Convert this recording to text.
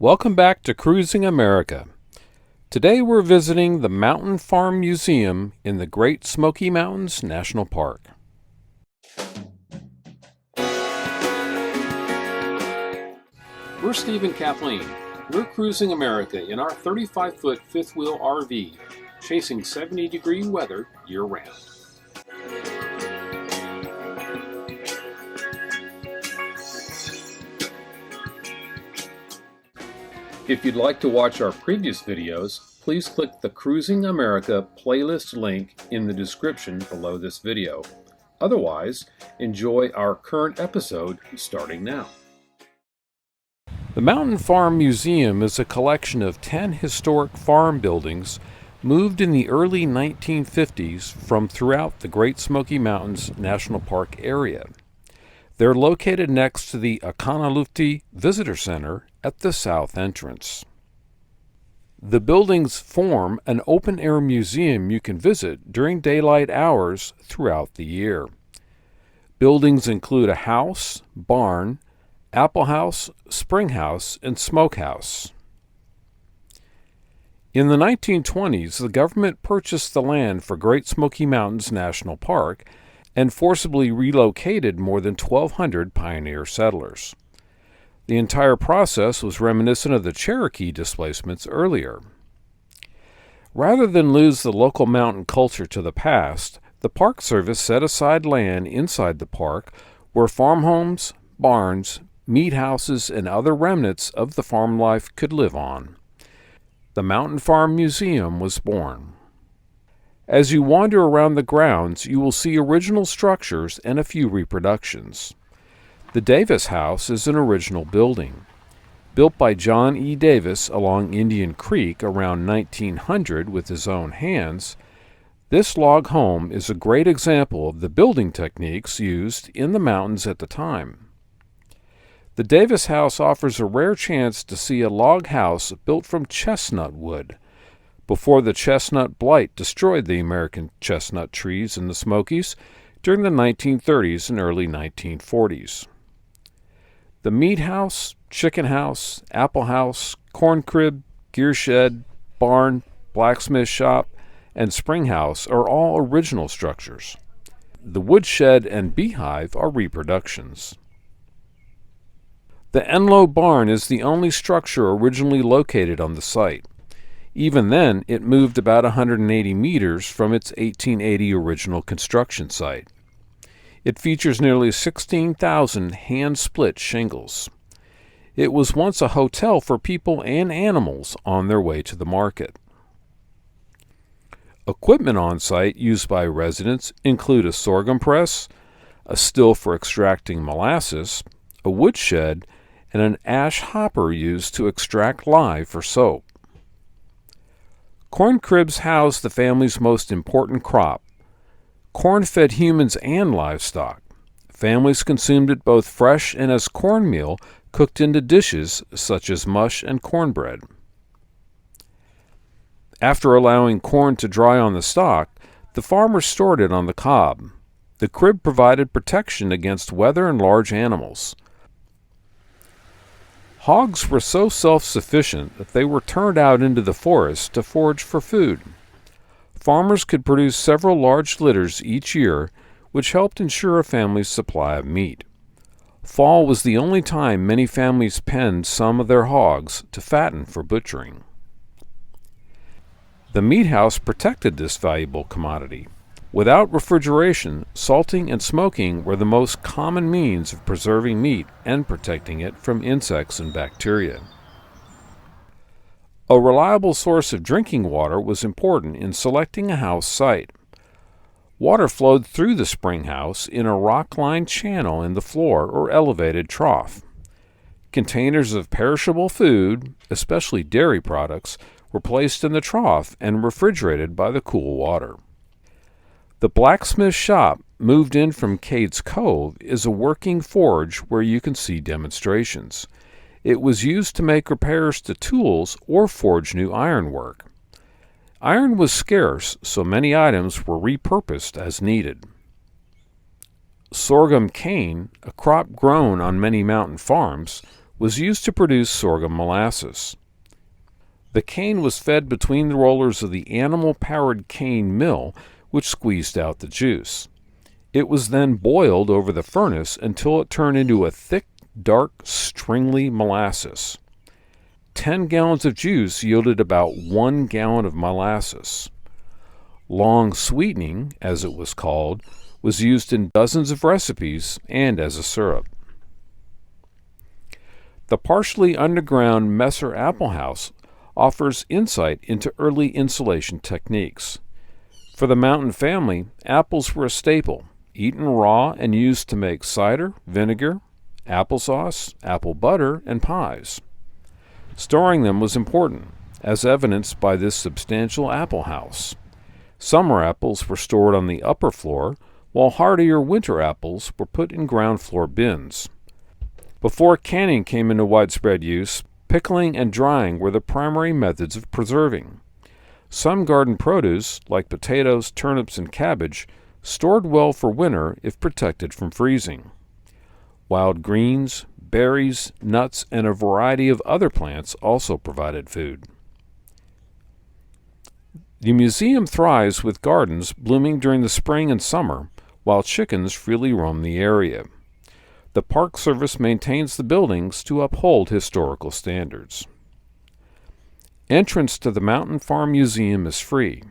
Welcome back to Cruising America. Today we're visiting the Mountain Farm Museum in the Great Smoky Mountains National Park. We're Steve and Kathleen. We're cruising America in our 35-foot fifth-wheel RV, chasing 70-degree weather year-round. If you'd like to watch our previous videos, please click the Cruising America playlist link in the description below this video. Otherwise, enjoy our current episode starting now. The Mountain Farm Museum is a collection of 10 historic farm buildings moved in the early 1950s from throughout the Great Smoky Mountains National Park area. They're located next to the Oconaluftee Visitor Center at the south entrance. The buildings form an open-air museum you can visit during daylight hours throughout the year. Buildings include a house, barn, applehouse, springhouse, and smokehouse. In the 1920s, the government purchased the land for Great Smoky Mountains National Park and forcibly relocated more than 1,200 pioneer settlers. The entire process was reminiscent of the Cherokee displacements earlier. Rather than lose the local mountain culture to the past, the Park Service set aside land inside the park where farm homes, barns, meat houses, and other remnants of the farm life could live on. The Mountain Farm Museum was born. As you wander around the grounds, you will see original structures and a few reproductions. The Davis House is an original building. Built by John E. Davis along Indian Creek around 1900 with his own hands, this log home is a great example of the building techniques used in the mountains at the time. The Davis House offers a rare chance to see a log house built from chestnut wood, before the chestnut blight destroyed the American chestnut trees in the Smokies during the 1930s and early 1940s. The meat house, chicken house, apple house, corn crib, gear shed, barn, blacksmith shop, and springhouse are all original structures. The woodshed and beehive are reproductions. the Enlow Barn is the only structure originally located on the site. Even then, it moved about 180 meters from its 1880 original construction site. It features nearly 16,000 hand-split shingles. It was once a hotel for people and animals on their way to the market. Equipment on site used by residents include a sorghum press, a still for extracting molasses, a woodshed, and an ash hopper used to extract lye for soap. Corn cribs house the family's most important crop. Corn fed humans and livestock. Families consumed it both fresh and as cornmeal cooked into dishes such as mush and cornbread. After allowing corn to dry on the stalk, the farmers stored it on the cob. The crib provided protection against weather and large animals. Hogs were so self-sufficient that they were turned out into the forest to forage for food. Farmers could produce several large litters each year, which helped ensure a family's supply of meat. Fall was the only time many families penned some of their hogs to fatten for butchering. The meat house protected this valuable commodity. Without refrigeration, salting and smoking were the most common means of preserving meat and protecting it from insects and bacteria. A reliable source of drinking water was important in selecting a house site. Water flowed through the spring house in a rock-lined channel in the floor or elevated trough. Containers of perishable food, especially dairy products, were placed in the trough and refrigerated by the cool water. The blacksmith shop, moved in from Cades Cove, is a working forge where you can see demonstrations. It was used to make repairs to tools or forge new ironwork. Iron was scarce, so many items were repurposed as needed. Sorghum cane, a crop grown on many mountain farms, was used to produce sorghum molasses. The cane was fed between the rollers of the animal-powered cane mill, which squeezed out the juice. It was then boiled over the furnace until it turned into a thick, dark, stringly molasses. 10 gallons of juice yielded about 1 gallon of molasses. Long sweetening, as it was called, was used in dozens of recipes and as a syrup. The partially underground Messer Applehouse offers insight into early insulation techniques. For the Mountain family, apples were a staple, eaten raw and used to make cider, vinegar, applesauce, apple butter, and pies. Storing them was important, as evidenced by this substantial apple house. Summer apples were stored on the upper floor, while hardier winter apples were put in ground floor bins. Before canning came into widespread use, pickling and drying were the primary methods of preserving. Some garden produce, like potatoes, turnips, and cabbage, stored well for winter if protected from freezing. Wild greens, berries, nuts, and a variety of other plants also provided food. The museum thrives with gardens blooming during the spring and summer, while chickens freely roam the area. The Park Service maintains the buildings to uphold historical standards. Entrance to the Mountain Farm Museum is free.